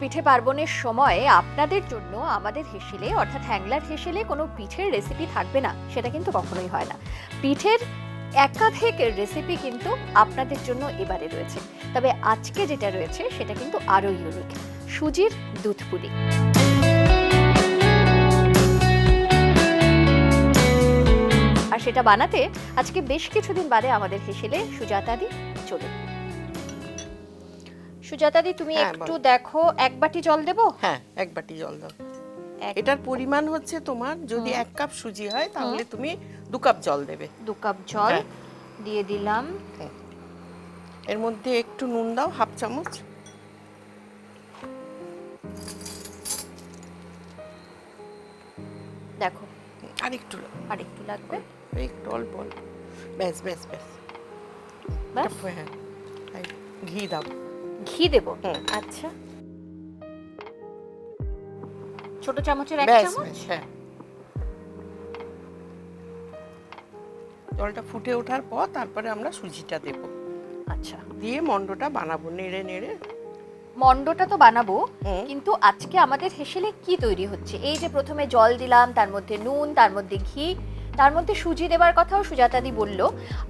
পিঠে পার্বণের সময় আপনাদের জন্য আমাদের হেসেলে অর্থাৎ হ্যাংলার হেসেলে কোনো পিঠের রেসিপি থাকবে না সেটা কিন্তু কখনোই হয় না। পিঠের একাধিক রেসিপি কিন্তু আপনাদের জন্য এবারে রয়েছে, তবে আজকে যেটা রয়েছে সেটা কিন্তু আরো ইউনিক, সুজির দুধ পুলি। আর সেটা বানাতে আজকে বেশ কিছুদিন বাদে আমাদের হেসেলে সুজাতাদি চলুন। সুজাতাদি তুমি একটু দেখো, এক বাটি জল দেবো? হ্যাঁ, এক বাটি জল দাও। এটার পরিমাণ হচ্ছে তোমার যদি 1 কাপ সুজি হয় তাহলে তুমি 2 কাপ জল দেবে। 2 কাপ জল দিয়ে দিলাম। এর মধ্যে একটু নুন দাও, হাফ চামচ। দেখো আরেকটু লাগবে, একটু অল্প অল্প, ব্যাস ব্যাস ব্যাস। হ্যাঁ, ঘি দাও। ঘি দেবো? আচ্ছা, ছোট চামচের 1 চামচ। হ্যাঁ, জলটা ফুটে ওঠার পর তারপরে আমরা সুজিটা দেব। আচ্ছা, দিয়ে মন্ডটা বানাবো নেড়ে নেড়ে। মন্ডটা তো বানাবো, কিন্তু আজকে আমাদের হেসেলে কি তৈরি হচ্ছে? এই যে প্রথমে জল দিলাম, তার মধ্যে নুন, তার মধ্যে ঘি, তার মধ্যে সুজি দেবার কথাও সুজাতাদি বললো,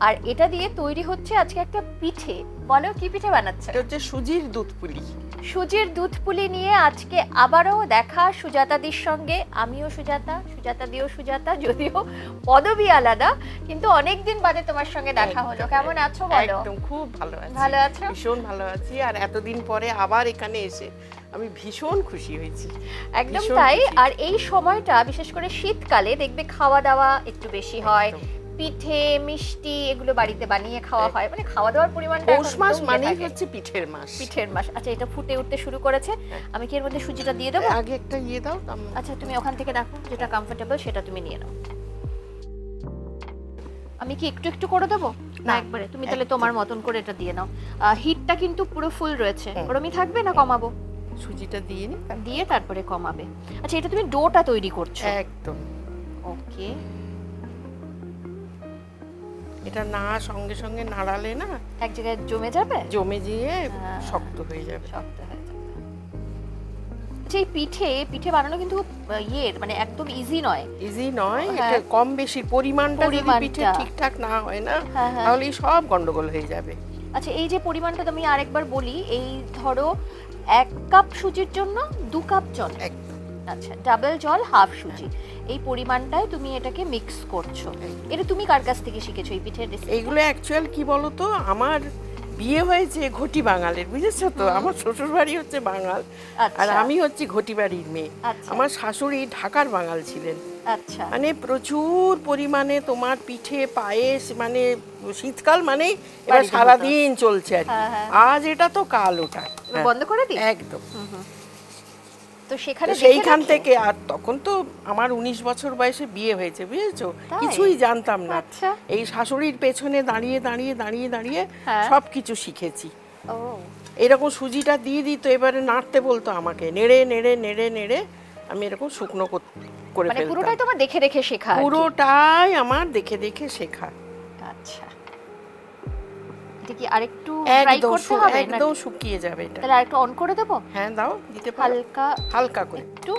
আর এটা দিয়ে তৈরি হচ্ছে আজকে একটা পিঠে। বলো কি পিঠে বানাচ্ছে? এটা হচ্ছে সুজির দুধ পুলি। সুজির দুধ পুলি নিয়ে আজকে আবারও দেখা সুজাতাদির সঙ্গে। আমিও সুজাতা, সুজাতাদিও সুজাতা, যদিও পদবি আলাদা, কিন্তু অনেকদিন বাদে তোমার সঙ্গে দেখা হলো। কেমন আছো বলো? একদম খুব ভালো আছি। ভালো আছো? ভীষণ ভালো আছি, আর এতদিন পরে আবার এখানে এসে আমি ভীষণ খুশি হয়েছি। একদম তাই। আর এই সময়টা বিশেষ করে শীতকালে দেখবে খাওয়া দাওয়া একটু বেশি হয়, পিঠে মিষ্টি এগুলো বাড়িতে বানিয়ে খাওয়া হয়, মানে খাওয়া দাওয়ার পরিমাণটা পৌষ মাস মানেই হচ্ছে পিঠের মাস। পিঠের মাস। আচ্ছা, এটা ফুটে উঠতে শুরু করেছে, আমি কি এর মধ্যে সুজিটা দিয়ে দেবো? আগে একটা ইয়ে দাও। আচ্ছা, তুমি ওখান থেকে দেখো যেটা কমফোর্টেবল সেটা তুমি নিয়ে নাও। আমি কি একটু একটু করে দেবো না একবারে? তুমি তাহলে তোমার মতন করে এটা দিয়ে নাও। হিটটা কিন্তু পুরো ফুল রয়েছে, গরমই থাকবে না কমাবো? সুজিটা দিয়ে নি, দিয়ে তারপরে কমাবে। আচ্ছা, এটা তুমি ডোটা তৈরি করছো? একদম। ওকে, এটা না সঙ্গে সঙ্গে নাড়ালে না এক জায়গায় জমে যাবে, জমে গিয়ে শক্ত হয়ে যাবে। আচ্ছা, এই পিঠে বানানো কিন্তু মানে একদম ইজি নয়। এটা কম বেশি পরিমাণটা যদি পিঠে ঠিকঠাক না হয় না তাহলে সব গন্ডগোল হয়ে যাবে। আচ্ছা, এই যে পরিমাণটা তুমি আরেকবার বলি, এই ধরো 1 কাপ সুজির জন্য 2 কাপ জল। আচ্ছা, ডাবল জল, হাফ সুজি, এই পরিমাণটায় তুমি এটাকে মিক্স করছো। এটা তুমি কার কাছ থেকে শিখেছো এই পিঠের রেসিপি? এইগুলো অ্যাকচুয়াল কি বলতো, আমার বিয়ে হয়েছে ঘটি বাঙালির, বুঝেছো তো? আমার শ্বশুর বাড়ি হচ্ছে বাঙাল, আর আমি হচ্ছি ঘটি বাড়ির মেয়ে। আমার শাশুড়ি ঢাকার বাঙাল ছিলেন। আচ্ছা, মানে প্রচুর পরিমাণে তোমার পিঠে পায়েস, মানে শীতকাল মানে এটা সারাদিন চলছে আর কি। আজ এটা তো কাল ওটা, বন্ধ করে দিই একদম। তো সেইখান থেকে, আর তখন তো আমার 19 বছর বয়সে বিয়ে হয়েছে, বুঝেছো? কিছুই জানতাম না। এই শাশুড়ির পেছনে দাঁড়িয়ে দাঁড়িয়ে দাঁড়িয়ে দাঁড়িয়ে সবকিছু শিখেছি। এরকম সুজিটা দিয়ে দিত, এবারে নাড়তে বলতো আমাকে, নেড়ে নেড়ে নেড়ে নেড়ে আমি এরকম শুকনো করে ফেলতাম। পুরোটাই তোমার দেখে দেখে শেখা? পুরোটাই আমার দেখে দেখে শেখা। আচ্ছা, এটা কি আরেকটু ফ্রাই করতে হবে? একদম শুকিয়ে যাবে এটা। তাহলে আরেকটু অন করে দেবো? হ্যাঁ দাও, দিতে পারো। হালকা করে একটু,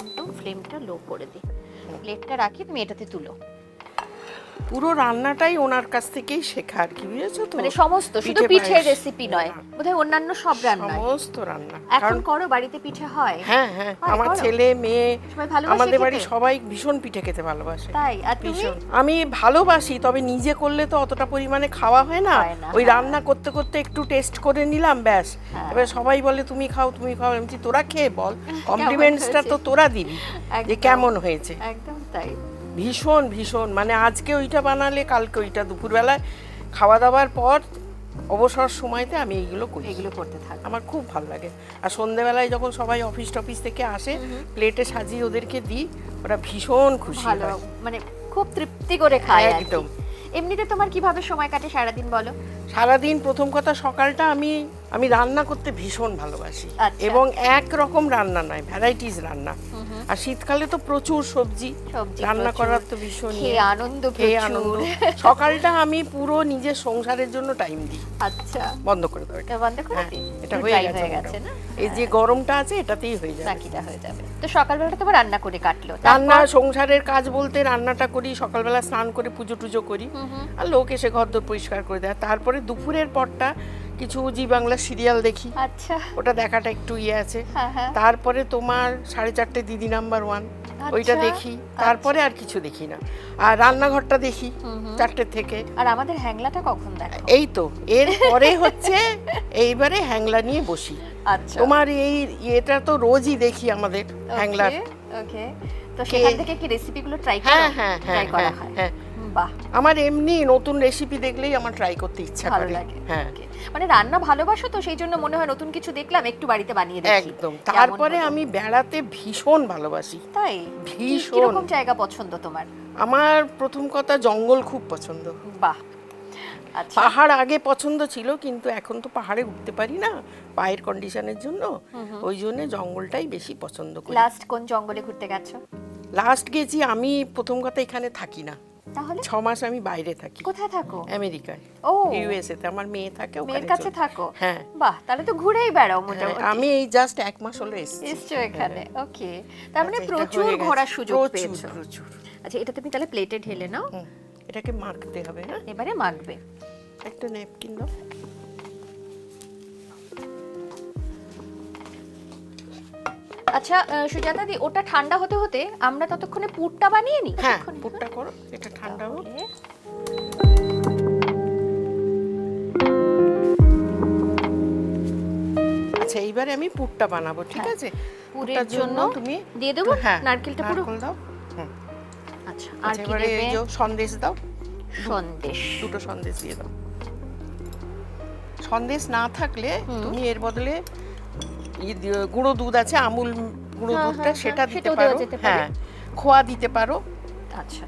একদম ফ্লেমটা লো করে দিই। প্লেটটা রাখি, তুমি এটাতে তুলো। পুরো রান্নাটাই ওনার কাছ থেকেই শেখা আর কি, বুঝেছো তো? মানে সমস্ত, শুধু পিঠের রেসিপি নয়, বোধহয় অন্যান্য সব রান্না, সমস্ত রান্না। এখন করো বাড়িতে পিঠে হয়? হ্যাঁ হ্যাঁ, আমার ছেলে মেয়ে আমাদের বাড়ি সবাই ভীষণ পিঠে খেতে ভালোবাসে। তাই? আর তুমি? আমি ভালোবাসি, তবে নিজে করলে তো অতটা পরিমাণে খাওয়া হয় না। ওই রান্না করতে করতে একটু টেস্ট করে নিলাম, ব্যাস। এবার সবাই বলে তুমি খাও তুমি খাও, আমি তোরা খেয়ে বল, কমপ্লিমেন্টসটা তো তোরা দিবি যে কেমন হয়েছে। একদম তাই, ভীষণ ভীষণ। মানে আজকে ওইটা বানালে কালকে ওইটা, দুপুরবেলায় খাওয়া দাওয়ার পর অবসর সময়তে আমি এগুলো করতে থাকি, আমার খুব ভালো লাগে। আর সন্ধ্যেবেলায় যখন সবাই অফিস টফিস থেকে আসে, প্লেটে সাজিয়ে ওদেরকে দিই, ওরা ভীষণ খুশি হয়, মানে খুব তৃপ্তি করে খায় একদম। এমনিতে তোমার কিভাবে সময় কাটে সারাদিন বলো? সারাদিন প্রথম কথা সকালটা আমি রান্না করতে ভীষণ ভালোবাসি, এবং এক রকম রান্না নয়, ভ্যারাইটিস রান্না। আর শীতকালে তো প্রচুর সবজি রান্না করার তো ভীষণ আনন্দ। সকালটা আমি পুরো নিজের সংসারের জন্য টাইম দিই। আচ্ছা, বন্ধ করে দাও এটা। বন্ধ করে দিই, এটা হয়ে গেছে না? এই যে গরমটা আছে এটাতেই হয়ে যাবে, বাকিটা হয়ে যাবে। তো সকালবেলাটা তোমার রান্না করে কাটলো? রান্না, সংসারের কাজ বলতে রান্নাটা করি, সকালবেলা স্নান করে পুজো টুজো করি, আর লোক এসে ঘর দোর পরিষ্কার করে দেয়। তারপরে দুপুরের পরটা কিছু জি বাংলা সিরিয়াল দেখি। আচ্ছা, ওটা দেখাটা একটু আছে। তারপরে তোমার 4:30 দিদি নাম্বার 1 ওইটা দেখি। তারপরে আর কিছু দেখি না। আর রান্নাঘরটা দেখি 4টে থেকে। আর আমাদের হ্যাংলাটা কখন দেখো? এই তো এরপরে হচ্ছে এইবারে হ্যাংলা নিয়ে বসি। আচ্ছা, তোমার এটা তো রোজই দেখি আমাদের হ্যাংলার। ওকে, তো সেখান থেকে কি রেসিপিগুলো ট্রাই করো? হ্যাঁ, হ্যাঁ। বাহ, আমার এমনি নতুন রেসিপি দেখলেই আমার ট্রাই করতে ইচ্ছা করে। হ্যাঁ, মানে রান্না ভালোবাসো তো, সেই জন্য মনে হয় নতুন কিছু দেখলাম একটু বাড়িতে বানিয়ে দেখি। একদম। তারপরে আমি বেড়াতে ভীষণ ভালোবাসি। তাই? ভীষণ। কিরকম জায়গা পছন্দ তোমার? আমার প্রথম কথা জঙ্গল খুব পছন্দ। বাহ, আচ্ছা। পাহাড় আগে পছন্দ ছিল, কিন্তু এখন তো পাহাড়ে উঠতে পারি না পায়ের কন্ডিশনের জন্য, ওই জন্য জঙ্গলটাই বেশি পছন্দ করি। লাস্ট কোন জঙ্গলে ঘুরতে গেছো? লাস্ট গেছি আমি, প্রথম কথা এখানে থাকি না, তাহলে 6 মাস আমি বাইরে থাকি। কোথায় থাকো? আমেরিকায়, ইউএসএ তে। আমার মেয়ে থাকে ওখানে। মেয়ের কাছে থাকো? হ্যাঁ। বাহ, তাহলে তো ঘুরেই বেড়াও মোটামুটি। আমি এই জাস্ট 1 মাস হলো এসেছি এখানে। ওকে, তার মানে প্রচুর ঘোরার সুযোগ পেয়েছো। প্রচুর। আচ্ছা, এটা তুমি তাহলে প্লেটে ঢেলে নাও। এটাকে মাখতে হবে। হ্যাঁ, এবারে মাখবে। একটা ন্যাপকিন দাও। আচ্ছা সুজাতা দি, ওটা ঠান্ডা হতে হতে আমরা ততক্ষণে পুরটা বানিয়ে নিই। হ্যাঁ, পুরটা করো, এটা ঠান্ডা হোক। আচ্ছা, এইবারে আমি পুরটা বানাবো, ঠিক আছে? পুরের জন্য তুমি দিয়ে দেবো নারকেলটা পুরো দাও। আচ্ছা, আর কি এবারে দেবে? এই যে সন্দেশ দাও। সন্দেশ, 2টো সন্দেশ দিয়ে দাও। সন্দেশ না থাকলে তুমি এর বদলে গুঁড়ো দুধ আছে, আমুল গুঁড়ো দুধটা, সেটা দিতে পারো। হ্যাঁ, খোয়া দিতে পারো। আচ্ছা,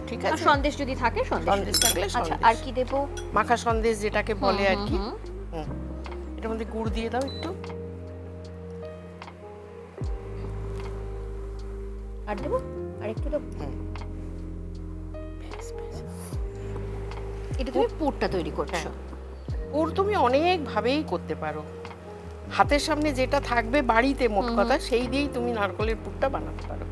ঠিক আছে। সন্দেশ যদি থাকে সন্দেশ থাকলে। আচ্ছা, আর কি দেব? মাখা সন্দেশ যেটাকে বলে আর কি। এটার মধ্যে গুড় দিয়ে দাও একটু। আর দেব? আর একটু দেব? এটা তুমি পুরটা তৈরি করছো? পুর তুমি অনেক ভাবেই করতে পারো। হাতের সামনে যেটা থাকবে বাড়িতে, মোট কথা, সেই দিয়েই তুমি নারকেলের পুরটা বানাতে পারো।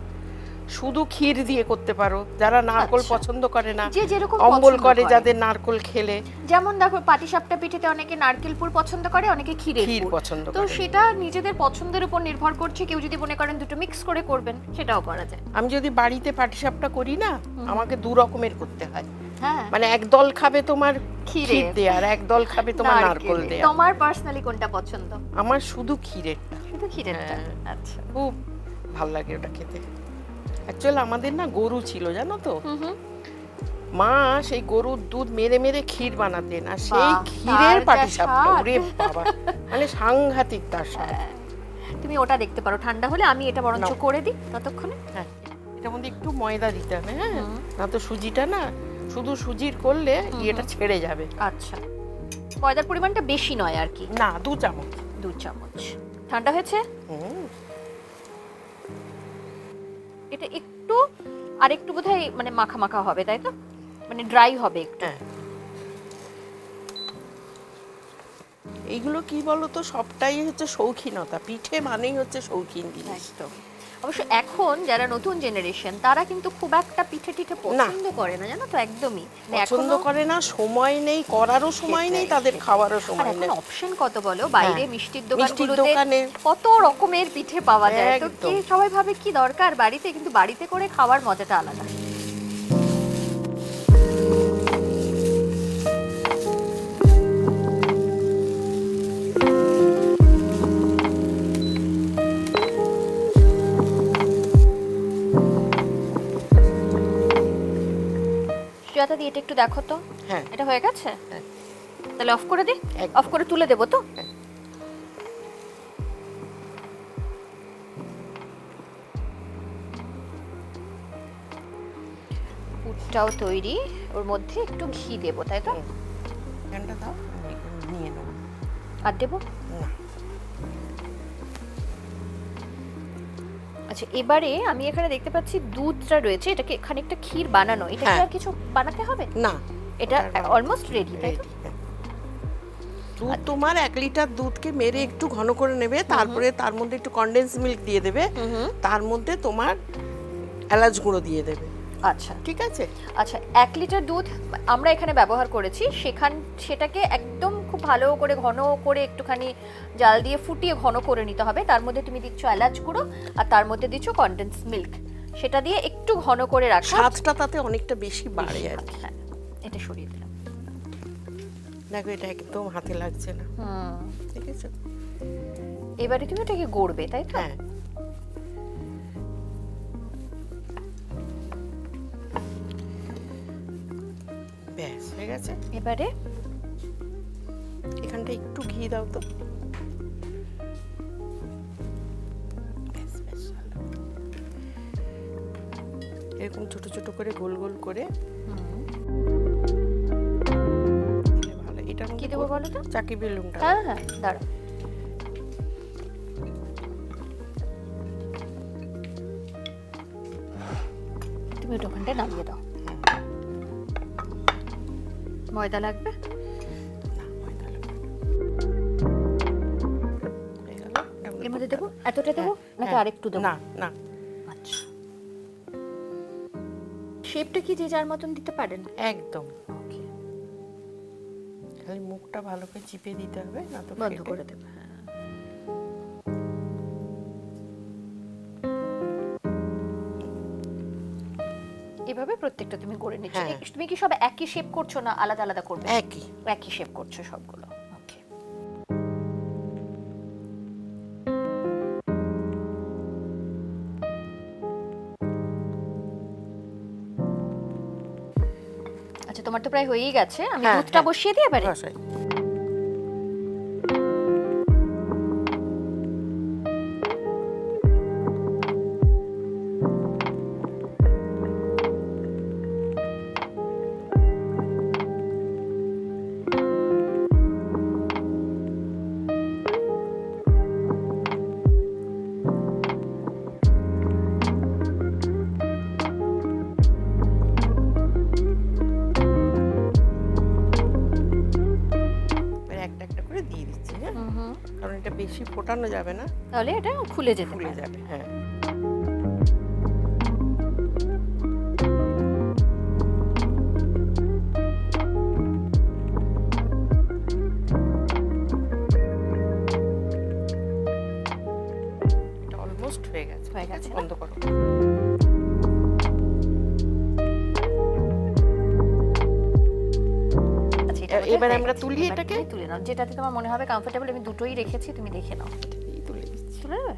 শুধু ক্ষীর দিয়ে করতে পারো, যারা নারকেল পছন্দ করে না, যে যেরকম অম্বল করে যাদের নারকেল খেলে। যেমন দেখো, পাটিসাপটা পিঠেতে অনেকে নারকেল পুর পছন্দ করে, অনেকে ক্ষীর পছন্দ করে। তো সেটা নিজেদের পছন্দের উপর নির্ভর করছে। কেউ যদি মনে করেন দুটো মিক্স করে করবেন, সেটাও করা যায়। আমি যদি বাড়িতে পাটিসাপটা করি না, আমাকে 2 রকমের করতে হয়। হ্যাঁ, মানে একদল খাবে তোমার ক্ষীর দিয়ে, আর একদল খাবে তোমার নারকেল দিয়ে। তোমার পার্সোনালি কোনটা পছন্দ? আমার শুধু ক্ষীরেরটা। শুধু ক্ষীরেরটা? আচ্ছা, খুব ভালো লাগে ওটা খেতে। অ্যাকচুয়ালি আমাদের না গরু ছিল, জানো তো। মা সেই গরুর দুধ মেরে মেরে ক্ষীর বানাতেন, আর সেই ক্ষীরের পাটিসাপটা, ওরে বাবা, মানে সাংঘাতিক তার স্বাদ। তুমি ওটা দেখতে পারো, ঠান্ডা হলে আমি এটা বরঞ্চ করে দিই ততক্ষণে। হ্যাঁ, এটার মধ্যে একটু ময়দা দিতে হবে। হ্যাঁ, না তো সুজিটা না, শুধু সুজির করলে এটা ছেড়ে যাবে। আচ্ছা, ময়দার পরিমাণটা বেশি নয় আর কি? না, 2 চামচ। 2 চামচ। ঠান্ডা হয়েছে? এটা একটু আর একটু বোধহয় মানে মাখা মাখা হবে, তাই তো? মানে ড্রাই হবে একটু। এইগুলো কি বলতো, সবটাই হচ্ছে শৌখিনতা। পিঠে মানেই হচ্ছে শৌখিন জিনিস। একদম। অবশ্য এখন যারা নতুন জেনারেশন, তারা কিন্তু খুব একটা পিঠে টিঠে পছন্দ করে না, জানো তো। একদমই পছন্দ করে না, সময় নেই, করারও সময় নেই, তাদের খাওয়ারও সময় নেই। এখন অপশন কত বলো, বাইরে মিষ্টির দোকানে কত রকমের পিঠে পাওয়া যায়। তো কি সবাই ভাবে কি দরকার বাড়িতে, কিন্তু বাড়িতে করে খাওয়ার মজাটা আলাদা। সুজাতা দি, এটা একটু দেখো তো। হ্যাঁ, এটা হয়ে গেছে? তাহলে অফ করে দিই? অফ করে তুলে দেবো তো? পুরটাও তৈরি, ওর মধ্যে একটু ঘি দেবো, তাই তো? ঘিটা দাও, নিয়ে নাও। আর দেবো? না। আচ্ছা, এবারে আমি এখানে দেখতে পাচ্ছি দুধটা রয়েছে, এটাকে খানিকটা ক্ষীর বানানো, এটা কি আর কিছু বানাতে হবে? না, এটা অলমোস্ট রেডি, তাই তো? দুধ তোমার 1 লিটার দুধকে মেরে একটু ঘন করে নেবে, তারপরে তার মধ্যে একটু কনডেন্স মিল্ক দিয়ে দেবে, তার মধ্যে তোমার এলাচ গুঁড়ো দিয়ে দেবে। আচ্ছা, ঠিক আছে। আচ্ছা, 1 লিটার দুধ আমরা এখানে ব্যবহার করেছি, সেটাকে একদম খুব ভালো করে ঘন করে একটুখানি জাল দিয়ে ফুটিয়ে ঘন করে নিতে হবে। তার মধ্যে তুমি দিচ্ছ এলাচ গুঁড়ো আর তার মধ্যে দিচ্ছ কনডেন্স মিল্ক, সেটা দিয়ে একটু ঘন করে রাখা, স্বাদটা তাতে অনেকটা বেশি বাড়ে আর কি। হ্যাঁ, এটা সরিয়ে দিলাম। দেখো এটা একদম হাতে লাগছে না। ঠিক আছে, এবারে তুমি এটাকে গড়বে, তাই তো? হ্যাঁ, ব্যাস হয়ে গেছে। এবারে এখানটা একটু ঘি দাও তো। এরকম ছোট ছোট করে গোল গোল করে ভালো। এটা কি দেবো বলো তো? চাকি বেলুনটা। হ্যাঁ হ্যাঁ, দাঁড়াও। তুমি ওটা ওখানটা নামিয়ে দাও। ময়দা লাগবে? এর মধ্যে দেবো? এতটা দেবো নাকি আরেকটু দেবো? না না, আচ্ছা, শেপটা কি যে যার মতন দিতে পারেন? একদম। ওকে, খালি মুখটা ভালো করে চিপে দিতে হবে, না তো বন্ধ করে দেবে। এভাবে প্রত্যেকটা তুমি করে নিচ্ছ। তুমি কি সব একই শেপ করছো না আলাদা আলাদা করবে? একই শেপ করছো সবগুলো। ওকে, আচ্ছা, তোমার তো প্রায় হয়েই গেছে। আমি দুধটা বসিয়ে দিই এবারে। কারণ এটা বেশি ফোটানো যাবে না, তাহলে এটা খুলে যাবে। হ্যাঁ, এটা অলমোস্ট হয়ে গেছে। বন্ধ করো। এবার আমরা তুলি, এটাকে তুলে নাও, যেটাতে তোমার মনে হবে কমফোর্টেবল। আমি দুটোই রেখেছি, তুমি দেখে নাও। তুলে দিচ্ছি। তুলে নেবে?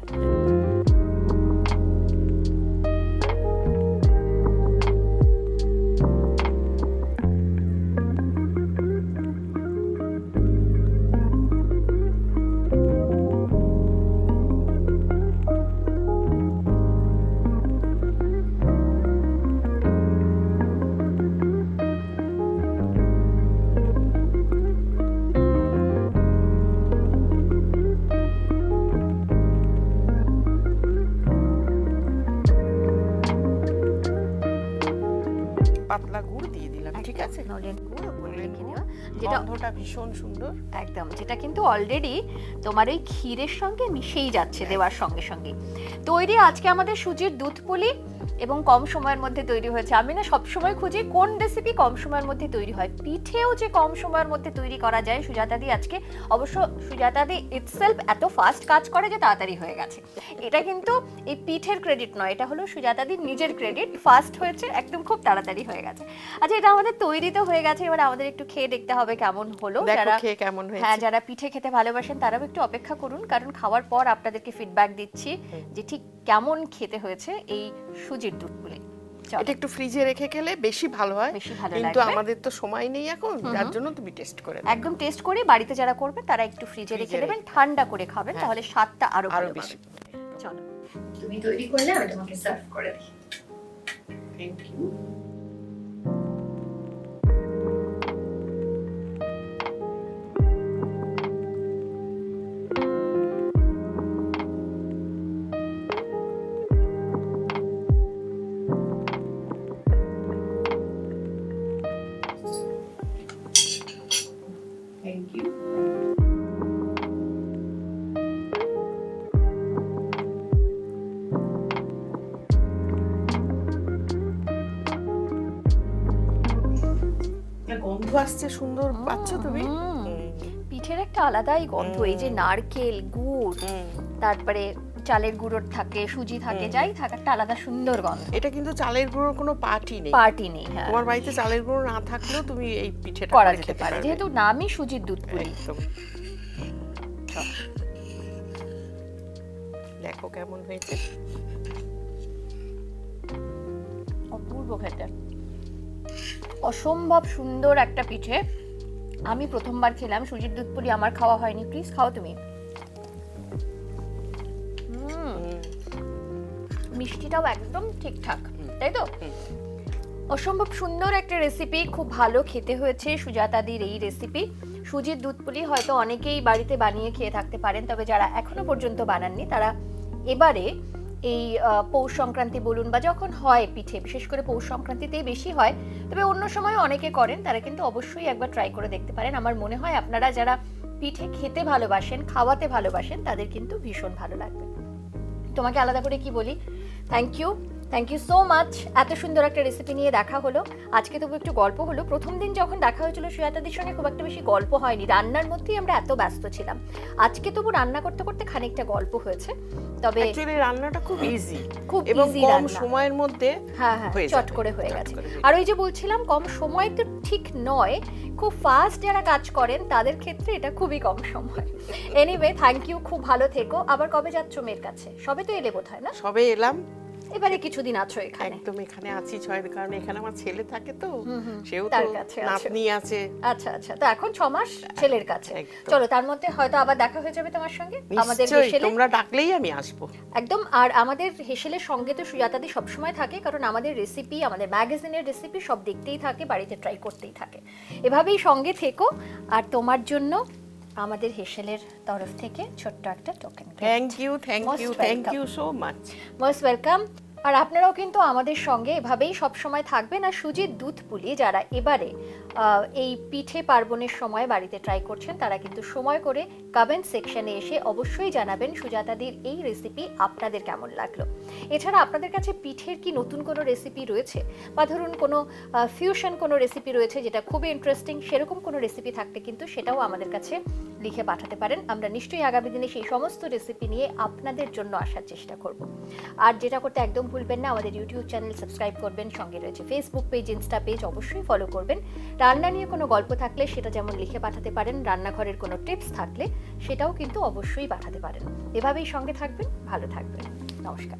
পাতলা গুড় দিয়ে দিলাম। ঠিক আছে, নলেন গুড় উপরে রেখে দেওয়া, যেটা গন্ধটা ভীষণ সুন্দর একদম, যেটা কিন্তু অলরেডি তোমার ওই ক্ষীরের সঙ্গে মিশেই যাচ্ছে দেওয়ার সঙ্গে সঙ্গে। তৈরি আজকে আমাদের সুজির দুধ পুলি, এবং কম সময়ের মধ্যে তৈরি হয়েছে। আমি না সবসময় খুঁজি কোন রেসিপি কম সময়ের মধ্যে তৈরি হয়। পিঠেও যে কম সময়ের মধ্যে তৈরি করা যায়, সুজাতাদি আজকে অবশ্য সুজাতাদি ইটসেলফ এত ফাস্ট কাজ করে যে তাড়াতাড়ি হয়ে গেছে। এটা কিন্তু এই পিঠের ক্রেডিট নয়, এটা হলো সুজাতাদির নিজের ক্রেডিট। ফাস্ট হয়েছে, একদম খুব তাড়াতাড়ি হয়ে গেছে। আচ্ছা, এটা আমাদের তৈরি তো হয়ে গেছে, এবার আমাদের একটু খেয়ে দেখতে হবে কেমন হলো। যারা পিঠে খেতে ভালোবাসেন তারাও একটু অপেক্ষা করুন, কারণ খাওয়ার পর আপনাদেরকে ফিডব্যাক দিচ্ছি যে ঠিক কেমন খেতে হয়েছে এই সুজির দুধ পুলি। এটা একটু ফ্রিজে রেখে খেলে বেশি ভালো হয়, কিন্তু আমাদের তো সময় নেই এখন, যার জন্য তুমি টেস্ট করে নাও। একদম টেস্ট করে বাড়িতে যারা করবে তারা একটু ফ্রিজে রেখে দেবেন, ঠান্ডা করে খাবেন, তাহলে স্বাদটা আরো বেশি। চলো, তুমি তৈরি করলে আমি তোমাকে সার্ভ করে দিই। Thank you. গন্ধ আসছে সুন্দর, পাচ্ছ তুমি? পিঠের একটা আলাদাই গন্ধ, এই যে নারকেল, গুড়, তারপরে চালের গুঁড়োর থাকে, সুজি থাকে, যাই থাকে, একটা আলাদা সুন্দর গন্ধ। এটা কিন্তু চালের গুঁড়োর কোনো পার্টি নেই। হ্যাঁ, তোমার বাড়িতে চালের গুঁড়ো না থাকলেও তুমি এই পিঠেটা করা করে যেতে খেতে পারে, পারবে। যেহেতু নামই সুজির দুধ পুলি। একদম। দেখো কেমন হয়েছে, অপূর্ব খেতে, অসম্ভব সুন্দর একটা পিঠে। আমি প্রথমবার খেলাম সুজির দুধ পুলি, আমার খাওয়া হয়নি, প্লিজ খাও তুমি। মিষ্টিটাও একদম ঠিকঠাক, তাই তো? অসম্ভব সুন্দর একটা রেসিপি, খুব ভালো খেতে হয়েছে সুজাতাদির এই রেসিপি। সুজির দুধ পুলি হয়তো অনেকেই বাড়িতে বানিয়ে খেয়ে থাকতে পারেন, তবে যারা এখনো পর্যন্ত বানাননি তারা এবারে এই পৌষ সংক্রান্তি বলুন বা যখন হয় পিঠে, বিশেষ করে পৌষ সংক্রান্তিতেই বেশি হয়, তবে অন্য সময় অনেকে করেন, তারা কিন্তু অবশ্যই একবার ট্রাই করে দেখতে পারেন। আমার মনে হয় আপনারা যারা পিঠে খেতে ভালোবাসেন, খাওয়াতে ভালোবাসেন, তাদের কিন্তু ভীষণ ভালো লাগবে। তোমাকে আলাদা করে কি বলি, থ্যাংক ইউ সো মাচ। এত সুন্দর একটা রেসিপি নিয়ে দেখা হলো আজকে, তবু একটু গল্প হলো। প্রথম দিন যখন দেখা হয়েছিল সুজাতাদির সঙ্গে খুব একটা বেশি গল্প হয়নি, রান্নার মধ্যেই আমরা এত ব্যস্ত ছিলাম। আজকে তবু রান্না করতে করতে খানিকটা গল্প হয়েছে। তবে অ্যাকচুয়ালি রান্নাটা খুব ইজি, খুব এবং ইজি কম রান্না, সময়ের মধ্যে হ্যাঁ চট করে হয়ে গেছে। আর ওই যে বলছিলাম কম সময় তো ঠিক নয়, খুব ফাস্ট যারা কাজ করেন তাদের ক্ষেত্রে এটা খুবই কম সময়। এনিওয়ে, থ্যাংক ইউ, খুব ভালো থেকো। আবার কবে যাচ্ছ মেয়ের কাছে? সবে তো এলে বোধহয়, না? সবে এলাম, এবারে কিছুদিন আছো এখানে? একদম এখানে আছি ছয়ের কারণে, এখানে আমার ছেলে থাকে তো, সেও তার তো কাছে নাতনি আছে। আচ্ছা, তো এখন 6 মাস ছেলের কাছে। চলো, তার মধ্যে হয়তো আবার দেখা হয়ে যাবে তোমার সঙ্গে আমাদের হেসেলে। তোমরা ডাকলেই আমি আসবো একদম। আর আমাদের হেসেলের সঙ্গে তো সুজাতাদি সবসময় থাকে, কারণ আমাদের রেসিপি, আমাদের ম্যাগাজিনের রেসিপি সব দেখতেই থাকে, বাড়িতে ট্রাই করতেই থাকে। এভাবেই সঙ্গে থেকো। আর তোমার জন্য আমাদের হেসেলের তরফ থেকে ছোট্ট একটা token. Thank you so much, most welcome. আর আপনারাও কিন্তু আমাদের সঙ্গে এভাবেই সব সময় থাকবেন। আর সুজির দুধ পুলি যারা এবারে এই পিঠে পার্বণের সময় বাড়িতে ট্রাই করছেন, তারা কিন্তু সময় করে কমেন্ট সেকশনে এসে অবশ্যই জানাবেন সুজাতাদির এই রেসিপি আপনাদের কেমন লাগলো। এছাড়া আপনাদের কাছে পিঠের কি নতুন কোনো রেসিপি রয়েছে, বা ধরুন কোনো ফিউশন কোনো রেসিপি রয়েছে যেটা খুবই ইন্টারেস্টিং, সেরকম কোনো রেসিপি থাকলে কিন্তু সেটাও আমাদের কাছে লিখে পাঠাতে পারেন। আমরা নিশ্চয়ই আগামী দিনে সেই সমস্ত রেসিপি নিয়ে আপনাদের জন্য আসার চেষ্টা করব। আর যেটা করতে একদম ভুলবেন না, আমাদের ইউটিউব চ্যানেল সাবস্ক্রাইব করবেন, সঙ্গে রয়েছে ফেসবুক পেজ, ইনস্টা পেজ, অবশ্যই ফলো করবেন। রান্না নিয়ে কোনো গল্প থাকলে সেটা যেমন লিখে পাঠাতে পারেন, রান্নাঘরের কোনো টিপস থাকলে সেটাও কিন্তু অবশ্যই পাঠাতে পারেন। এভাবেই সঙ্গে থাকবেন, ভালো থাকবেন, নমস্কার।